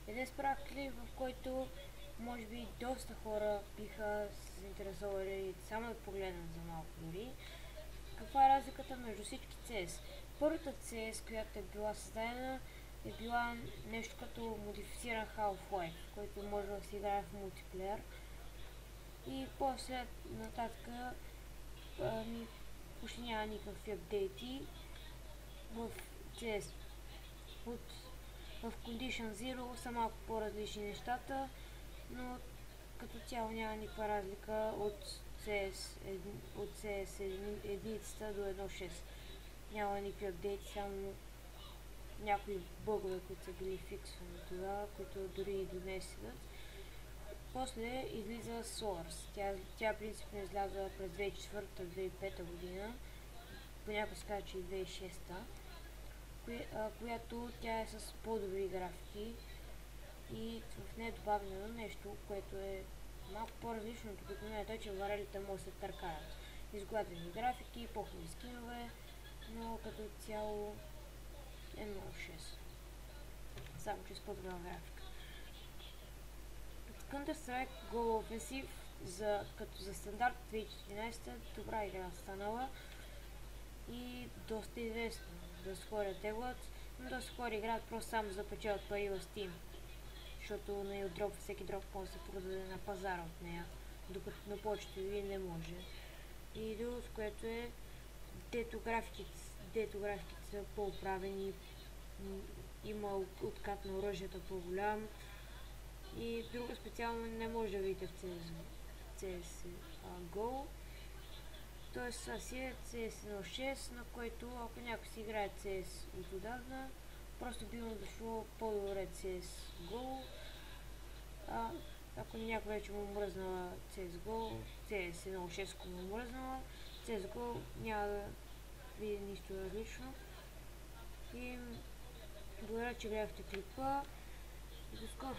един справки клип, в който може би доста хора биха се заинтересували само да погледнат за малко дори. Каква е разликата между всички CS? Първата CS, която е била създадена, е била нещо като модифициран Half-Life, който може да се играе в мултиплеер. И после нататък почти няма никакви апдейти в CS. В Condition Zero са малко по-различни нещата, но като цяло няма никаква разлика от CS единицата до 1.6. Няма никакви апдейти, само някои бъгове, които са били фиксвани тогава, които дори и до днес седат. После излиза Source. Тя принципно излязла през 2004-2005 година, понякога се казва, че и 2006, която тя е с по-добри графики и в нея е добавено нещо, което е малко по-различно от обикновено, че варелите могат да се търкаят. Изгладени графики, по-хубави скинове, но като цяло е много 6. Само че с по-добра графика. Counter-Strike Global Offensive като за стандарт 2014 добра игра станала и доста известна. Доста хора теглят, но доста хора играят просто само за да печелят пари в Steam. Защото всеки дроп може да се продаде на пазара от нея, докато на повечето игри не може. И другото, което е дето графиките са по-оправени, има откат на оръжията по-голям и друго специално не може да видите в CSGO. Тоест това си е CS 1.6, на който ако някой си играе CS от отдавна, просто би му дошло по-добре CSGO. Ако някой вече му мръзнала CSGO, CS 1.6 ако му мръзнала, CSGO няма да види нищо различно. И благодаря, че гледахте клипа и до скоро!